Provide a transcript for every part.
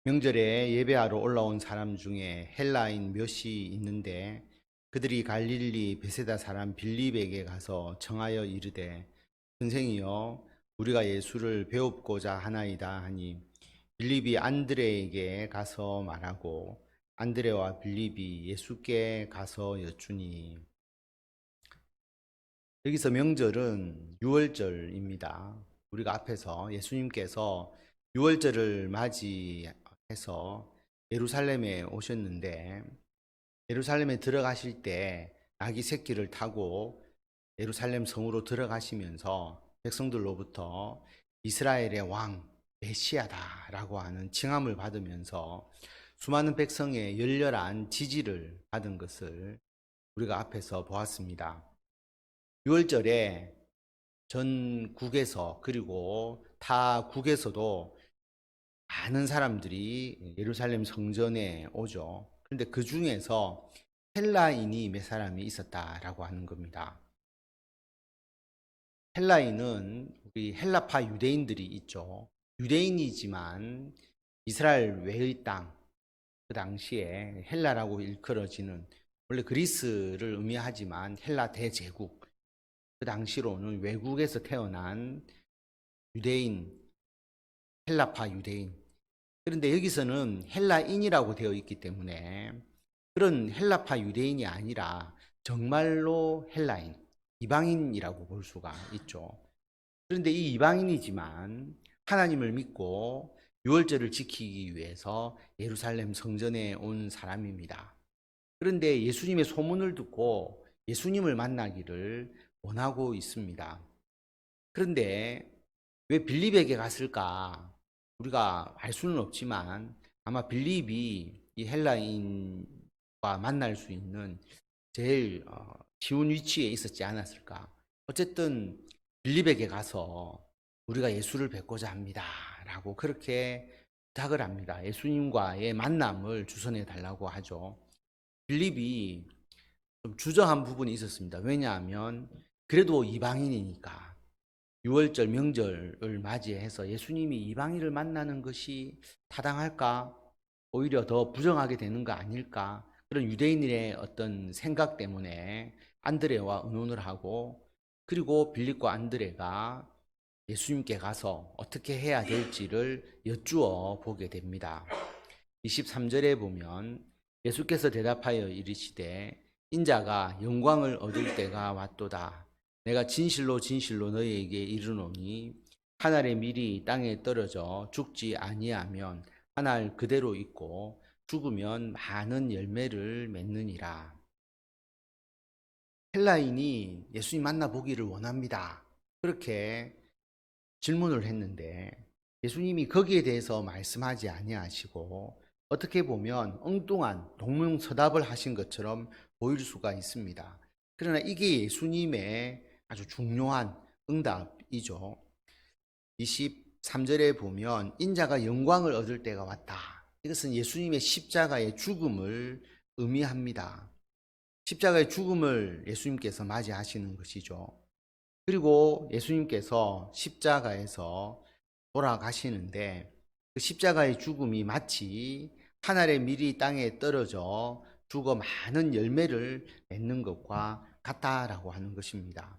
명절에 예배하러 올라온 사람 중에 헬라인 몇이 있는데 그들이 갈릴리 베세다 사람 빌립에게 가서 청하여 이르되 선생이여 우리가 예수를 배웁고자 하나이다 하니 빌립이 안드레에게 가서 말하고 안드레와 빌립이 예수께 가서 여쭈니. 여기서 명절은 유월절입니다. 우리가 앞에서 예수님께서 유월절을 맞이해서 예루살렘에 오셨는데 예루살렘에 들어가실 때 나귀 새끼를 타고 예루살렘 성으로 들어가시면서 백성들로부터 이스라엘의 왕 메시아다라고 하는 칭함을 받으면서 수많은 백성의 열렬한 지지를 받은 것을 우리가 앞에서 보았습니다. 6월절에 전국에서 그리고 타 국에서도 많은 사람들이 예루살렘 성전에 오죠. 그런데 그 중에서 헬라인이 몇 사람이 있었다라고 하는 겁니다. 헬라인은 우리 헬라파 유대인들이 있죠. 유대인이지만 이스라엘 외의 땅, 그 당시에 헬라라고 일컬어지는 원래 그리스를 의미하지만 헬라 대제국, 그 당시로는 외국에서 태어난 유대인, 헬라파 유대인. 그런데 여기서는 헬라인이라고 되어 있기 때문에 그런 헬라파 유대인이 아니라 정말로 헬라인, 이방인이라고 볼 수가 있죠. 그런데 이 이방인이지만 하나님을 믿고 유월절을 지키기 위해서 예루살렘 성전에 온 사람입니다. 그런데 예수님의 소문을 듣고 예수님을 만나기를 원하고 있습니다. 그런데 왜 빌립에게 갔을까? 우리가 알 수는 없지만 아마 빌립이 이 헬라인과 만날 수 있는 제일 쉬운 위치에 있었지 않았을까? 어쨌든 빌립에게 가서 우리가 예수를 뵙고자 합니다. 라고 그렇게 부탁을 합니다. 예수님과의 만남을 주선해 달라고 하죠. 빌립이 좀 주저한 부분이 있었습니다. 왜냐하면 그래도 이방인이니까 6월절 명절을 맞이해서 예수님이 이방인을 만나는 것이 타당할까? 오히려 더 부정하게 되는 거 아닐까? 그런 유대인의 어떤 생각 때문에 안드레와 의논을 하고 그리고 빌립과 안드레가 예수님께 가서 어떻게 해야 될지를 여쭈어 보게 됩니다. 23절에 보면 예수께서 대답하여 이르시되 인자가 영광을 얻을 때가 왔도다. 내가 진실로 진실로 너희에게 이르노니 한 알의 밀이 땅에 떨어져 죽지 아니하면 한 알 그대로 있고 죽으면 많은 열매를 맺느니라. 헬라인이 예수님 만나보기를 원합니다. 그렇게 질문을 했는데 예수님이 거기에 대해서 말씀하지 아니하시고 어떻게 보면 엉뚱한 동명서답을 하신 것처럼 보일 수가 있습니다. 그러나 이게 예수님의 아주 중요한 응답이죠. 23절에 보면 인자가 영광을 얻을 때가 왔다. 이것은 예수님의 십자가의 죽음을 의미합니다. 십자가의 죽음을 예수님께서 맞이하시는 것이죠. 그리고 예수님께서 십자가에서 돌아가시는데 그 십자가의 죽음이 마치 한 알의 밀이 땅에 떨어져 죽어 많은 열매를 맺는 것과 같다라고 하는 것입니다.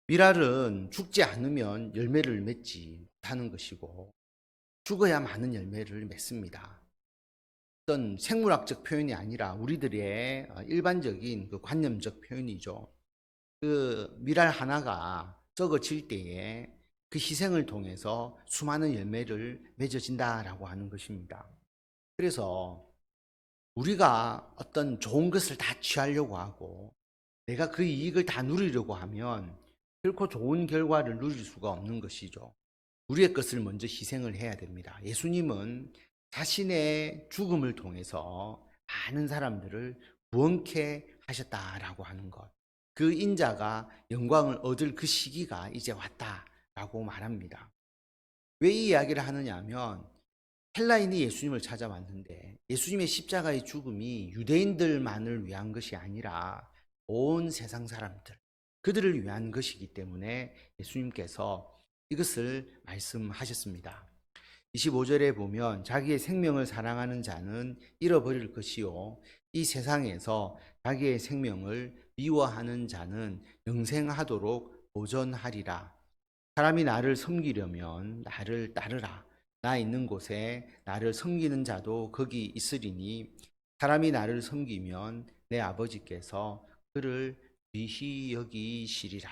밀알은 죽지 않으면 열매를 맺지 못하는 것이고 죽어야 많은 열매를 맺습니다. 어떤 생물학적 표현이 아니라 우리들의 일반적인 그 관념적 표현이죠. 그 밀알 하나가 썩어질 때에 그 희생을 통해서 수많은 열매를 맺어진다라고 하는 것입니다. 그래서 우리가 어떤 좋은 것을 다 취하려고 하고 내가 그 이익을 다 누리려고 하면 결코 좋은 결과를 누릴 수가 없는 것이죠. 우리의 것을 먼저 희생을 해야 됩니다. 예수님은 자신의 죽음을 통해서 많은 사람들을 구원케 하셨다라고 하는 것. 그 인자가 영광을 얻을 그 시기가 이제 왔다라고 말합니다. 왜 이 이야기를 하느냐 하면 헬라인이 예수님을 찾아왔는데 예수님의 십자가의 죽음이 유대인들만을 위한 것이 아니라 온 세상 사람들, 그들을 위한 것이기 때문에 예수님께서 이것을 말씀하셨습니다. 25절에 보면 자기의 생명을 사랑하는 자는 잃어버릴 것이요 이 세상에서 자기의 생명을 미워하는 자는 영생하도록 보전하리라. 사람이 나를 섬기려면 나를 따르라. 나 있는 곳에 나를 섬기는 자도 거기 있으리니 사람이 나를 섬기면 내 아버지께서 그를 귀히 여기시리라.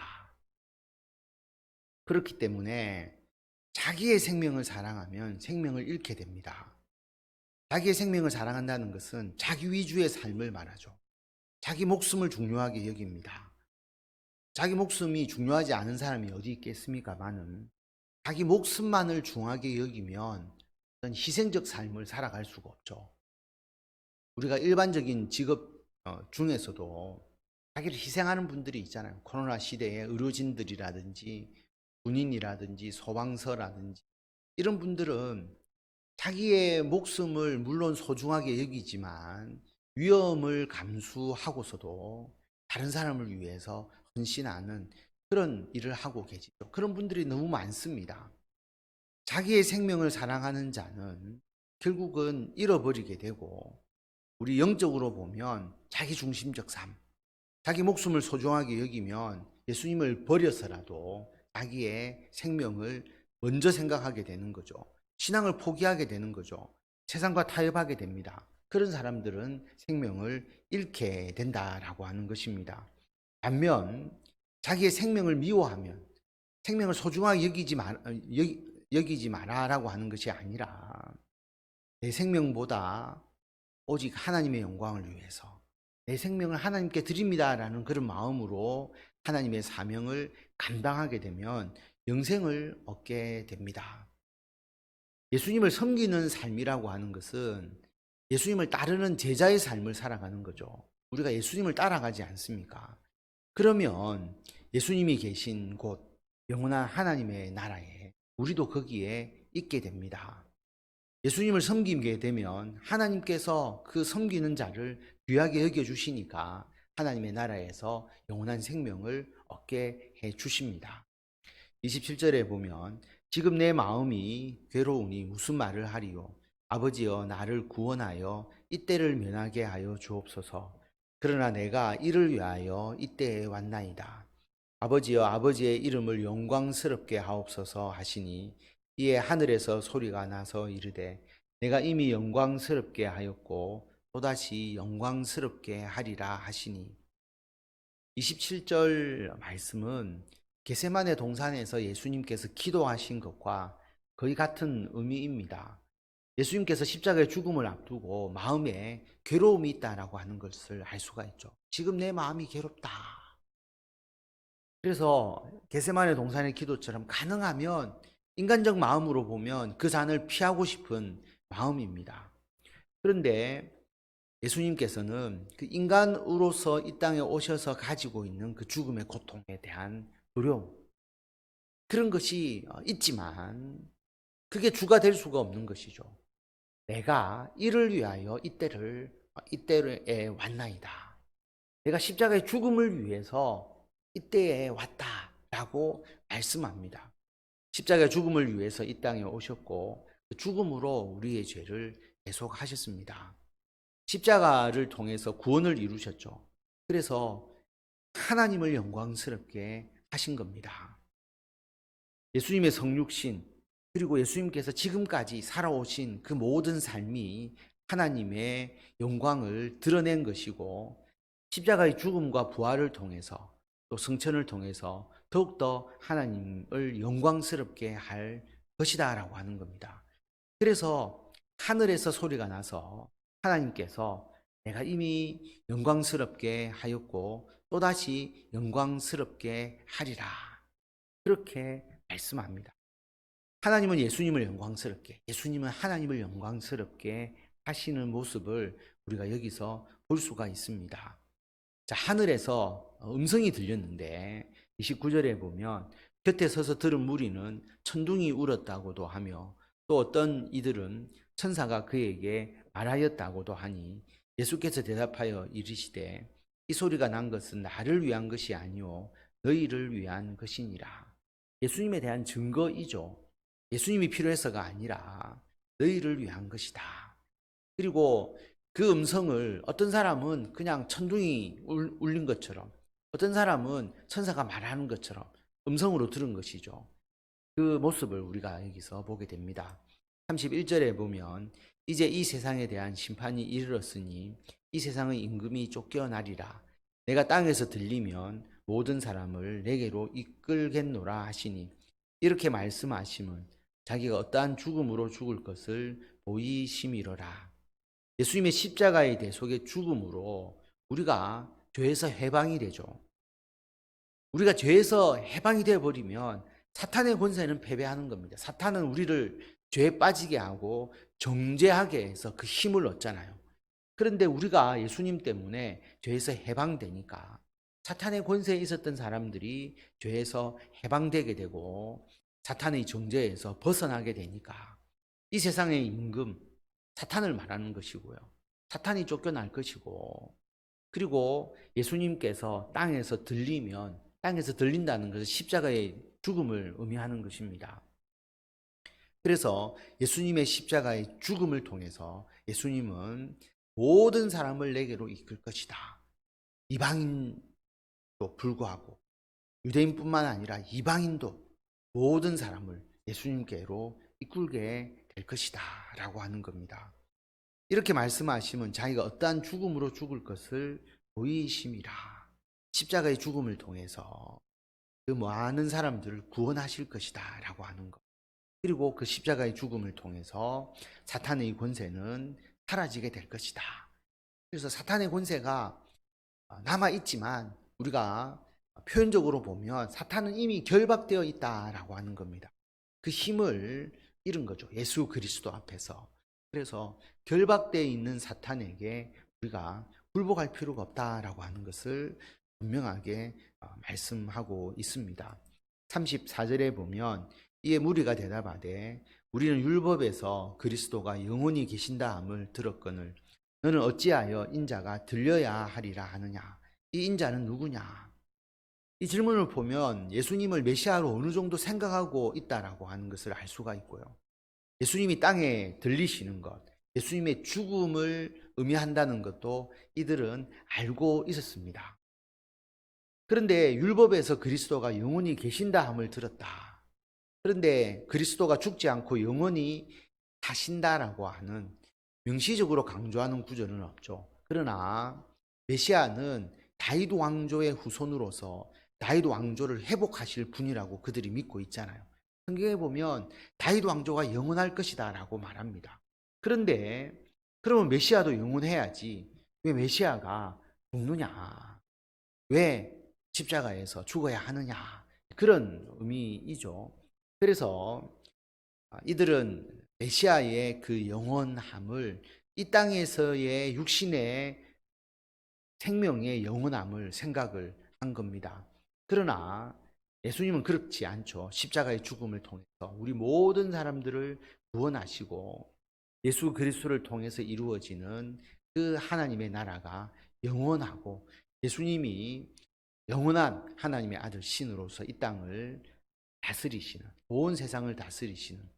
그렇기 때문에 자기의 생명을 사랑하면 생명을 잃게 됩니다. 자기의 생명을 사랑한다는 것은 자기 위주의 삶을 말하죠. 자기 목숨을 중요하게 여깁니다. 자기 목숨이 중요하지 않은 사람이 어디 있겠습니까마는 자기 목숨만을 중요하게 여기면 어떤 희생적 삶을 살아갈 수가 없죠. 우리가 일반적인 직업 중에서도 자기를 희생하는 분들이 있잖아요. 코로나 시대에 의료진들이라든지 군인이라든지 소방서라든지 이런 분들은 자기의 목숨을 물론 소중하게 여기지만 위험을 감수하고서도 다른 사람을 위해서 헌신하는 그런 일을 하고 계시죠. 그런 분들이 너무 많습니다. 자기의 생명을 사랑하는 자는 결국은 잃어버리게 되고 우리 영적으로 보면 자기 중심적 삶, 자기 목숨을 소중하게 여기면 예수님을 버려서라도 자기의 생명을 먼저 생각하게 되는 거죠. 신앙을 포기하게 되는 거죠. 세상과 타협하게 됩니다. 그런 사람들은 생명을 잃게 된다라고 하는 것입니다. 반면 자기의 생명을 미워하면 생명을 소중하게 여기지 마라라고 하는 것이 아니라 내 생명보다 오직 하나님의 영광을 위해서 내 생명을 하나님께 드립니다라는 그런 마음으로 하나님의 사명을 감당하게 되면 영생을 얻게 됩니다. 예수님을 섬기는 삶이라고 하는 것은 예수님을 따르는 제자의 삶을 살아가는 거죠. 우리가 예수님을 따라가지 않습니까? 그러면 예수님이 계신 곳, 영원한 하나님의 나라에 우리도 거기에 있게 됩니다. 예수님을 섬기게 되면 하나님께서 그 섬기는 자를 귀하게 여겨주시니까 하나님의 나라에서 영원한 생명을 얻게 해 주십니다. 27절에 보면 지금 내 마음이 괴로우니 무슨 말을 하리요. 아버지여 나를 구원하여 이때를 면하게 하여 주옵소서. 그러나 내가 이를 위하여 이때에 왔나이다. 아버지여 아버지의 이름을 영광스럽게 하옵소서 하시니 이에 하늘에서 소리가 나서 이르되 내가 이미 영광스럽게 하였고 또다시 영광스럽게 하리라 하시니 27절 말씀은 겟세마네 동산에서 예수님께서 기도하신 것과 거의 같은 의미입니다. 예수님께서 십자가의 죽음을 앞두고 마음에 괴로움이 있다라고 하는 것을 알 수가 있죠. 지금 내 마음이 괴롭다. 그래서 겟세마네 동산의 기도처럼 가능하면 인간적 마음으로 보면 그 잔을 피하고 싶은 마음입니다. 그런데 예수님께서는 그 인간으로서 이 땅에 오셔서 가지고 있는 그 죽음의 고통에 대한 두려움, 그런 것이 있지만 그게 주가 될 수가 없는 것이죠. 내가 이를 위하여 이때에 왔나이다. 내가 십자가의 죽음을 위해서 이때에 왔다라고 말씀합니다. 십자가의 죽음을 위해서 이 땅에 오셨고 그 죽음으로 우리의 죄를 대속하셨습니다. 십자가를 통해서 구원을 이루셨죠. 그래서 하나님을 영광스럽게 하신 겁니다. 예수님의 성육신 그리고 예수님께서 지금까지 살아오신 그 모든 삶이 하나님의 영광을 드러낸 것이고 십자가의 죽음과 부활을 통해서 또 승천을 통해서 더욱더 하나님을 영광스럽게 할 것이다 라고 하는 겁니다. 그래서 하늘에서 소리가 나서 하나님께서 내가 이미 영광스럽게 하였고 또다시 영광스럽게 하리라 그렇게 말씀합니다. 하나님은 예수님을 영광스럽게, 예수님은 하나님을 영광스럽게 하시는 모습을 우리가 여기서 볼 수가 있습니다. 자, 하늘에서 음성이 들렸는데 29절에 보면 곁에 서서 들은 무리는 천둥이 울었다고도 하며 또 어떤 이들은 천사가 그에게 말하였다고도 하니 예수께서 대답하여 이르시되 이 소리가 난 것은 나를 위한 것이 아니요 너희를 위한 것이니라. 예수님에 대한 증거이죠. 예수님이 필요해서가 아니라 너희를 위한 것이다. 그리고 그 음성을 어떤 사람은 그냥 천둥이 울린 것처럼, 어떤 사람은 천사가 말하는 것처럼 음성으로 들은 것이죠. 그 모습을 우리가 여기서 보게 됩니다. 31절에 보면 이제 이 세상에 대한 심판이 이르렀으니 이 세상의 임금이 쫓겨나리라. 내가 땅에서 들리면 모든 사람을 내게로 이끌겠노라 하시니, 이렇게 말씀하심은 자기가 어떠한 죽음으로 죽을 것을 보이심이로라. 예수님의 십자가의 대속의 죽음으로 우리가 죄에서 해방이 되죠. 우리가 죄에서 해방이 되어버리면 사탄의 권세는 패배하는 겁니다. 사탄은 우리를 죄에 빠지게 하고 정죄하게 해서 그 힘을 얻잖아요. 그런데 우리가 예수님 때문에 죄에서 해방되니까 사탄의 권세에 있었던 사람들이 죄에서 해방되게 되고 사탄의 정죄에서 벗어나게 되니까 이 세상의 임금, 사탄을 말하는 것이고요. 사탄이 쫓겨날 것이고, 그리고 예수님께서 땅에서 들리면, 땅에서 들린다는 것은 십자가의 죽음을 의미하는 것입니다. 그래서 예수님의 십자가의 죽음을 통해서 예수님은 모든 사람을 내게로 이끌 것이다. 이방인도 불구하고 유대인뿐만 아니라 이방인도 모든 사람을 예수님께로 이끌게 될 것이다 라고 하는 겁니다. 이렇게 말씀하시면 자기가 어떠한 죽음으로 죽을 것을 보이심이라. 십자가의 죽음을 통해서 그 많은 사람들을 구원하실 것이다 라고 하는 것. 그리고 그 십자가의 죽음을 통해서 사탄의 권세는 사라지게 될 것이다. 그래서 사탄의 권세가 남아있지만 우리가 표현적으로 보면 사탄은 이미 결박되어 있다라고 하는 겁니다. 그 힘을 잃은 거죠. 예수 그리스도 앞에서. 그래서 결박되어 있는 사탄에게 우리가 굴복할 필요가 없다라고 하는 것을 분명하게 말씀하고 있습니다. 34절에 보면 이에 무리가 대답하되 우리는 율법에서 그리스도가 영원히 계신다 함을 들었거늘 너는 어찌하여 인자가 들려야 하리라 하느냐. 이 인자는 누구냐? 이 질문을 보면 예수님을 메시아로 어느 정도 생각하고 있다라고 하는 것을 알 수가 있고요. 예수님이 땅에 들리시는 것, 예수님의 죽음을 의미한다는 것도 이들은 알고 있었습니다. 그런데 율법에서 그리스도가 영원히 계신다 함을 들었다. 그런데 그리스도가 죽지 않고 영원히 사신다라고 하는 명시적으로 강조하는 구절은 없죠. 그러나 메시아는 다윗 왕조의 후손으로서 다윗 왕조를 회복하실 분이라고 그들이 믿고 있잖아요. 성경에 보면 다윗 왕조가 영원할 것이다 라고 말합니다. 그런데 그러면 메시아도 영원해야지 왜 메시아가 죽느냐? 왜 십자가에서 죽어야 하느냐? 그런 의미이죠. 그래서 이들은 메시아의 그 영원함을, 이 땅에서의 육신의 생명의 영원함을 생각을 한 겁니다. 그러나 예수님은 그렇지 않죠. 십자가의 죽음을 통해서 우리 모든 사람들을 구원하시고 예수 그리스도를 통해서 이루어지는 그 하나님의 나라가 영원하고 예수님이 영원한 하나님의 아들 신으로서 이 땅을 다스리시는, 온 세상을 다스리시는,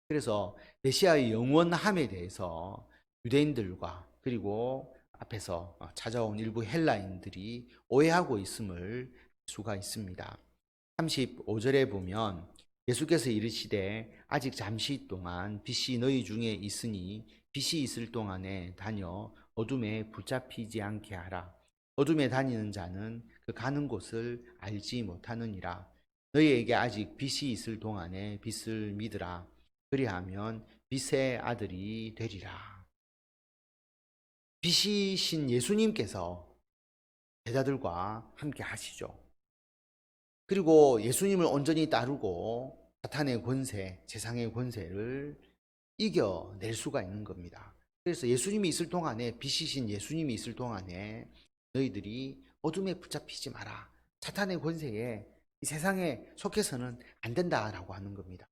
그래서 메시아의 영원함에 대해서 유대인들과 그리고 앞에서 찾아온 일부 헬라인들이 오해하고 있음을 알 수가 있습니다. 35절에 보면 예수께서 이르시되 아직 잠시 동안 빛이 너희 중에 있으니 빛이 있을 동안에 다녀 어둠에 붙잡히지 않게 하라. 어둠에 다니는 자는 그 가는 곳을 알지 못하느니라. 너희에게 아직 빛이 있을 동안에 빛을 믿으라. 그리하면 빛의 아들이 되리라. 빛이신 예수님께서 제자들과 함께 하시죠. 그리고 예수님을 온전히 따르고 사탄의 권세, 세상의 권세를 이겨낼 수가 있는 겁니다. 그래서 예수님이 있을 동안에, 빛이신 예수님이 있을 동안에 너희들이 어둠에 붙잡히지 마라. 사탄의 권세에, 이 세상에 속해서는 안 된다라고 하는 겁니다.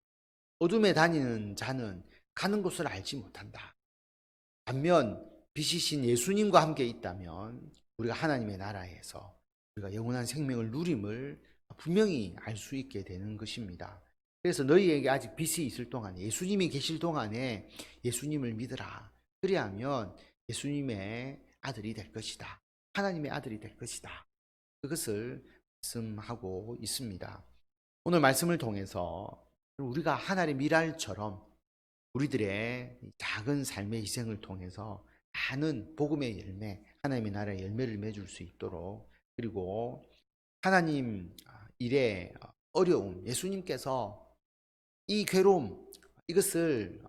어둠에 다니는 자는 가는 곳을 알지 못한다. 반면 빛이신 예수님과 함께 있다면 우리가 하나님의 나라에서 우리가 영원한 생명을 누림을 분명히 알 수 있게 되는 것입니다. 그래서 너희에게 아직 빚이 있을 동안에, 예수님이 계실 동안에 예수님을 믿으라. 그리하면 예수님의 아들이 될 것이다. 하나님의 아들이 될 것이다. 그것을 말씀하고 있습니다. 오늘 말씀을 통해서 우리가 하나의 미랄처럼 우리들의 작은 삶의 희생을 통해서 많은 복음의 열매, 하나님의 나라의 열매를 맺을 수 있도록, 그리고 하나님 일의 어려움, 예수님께서 이 괴로움, 이것을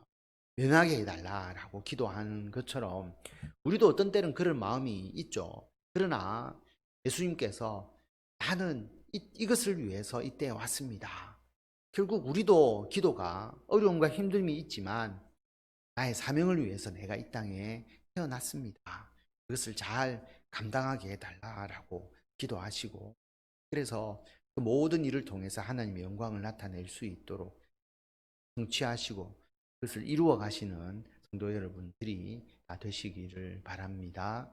면하게 해달라라고 기도하는 것처럼 우리도 어떤 때는 그런 마음이 있죠. 그러나 예수님께서 나는 이것을 위해서 이때에 왔습니다. 결국 우리도 기도가 어려움과 힘듦이 있지만 나의 사명을 위해서 내가 이 땅에 태어났습니다. 그것을 잘 감당하게 해달라라고 기도하시고, 그래서 그 모든 일을 통해서 하나님의 영광을 나타낼 수 있도록 성취하시고 그것을 이루어 가시는 성도 여러분들이 다 되시기를 바랍니다.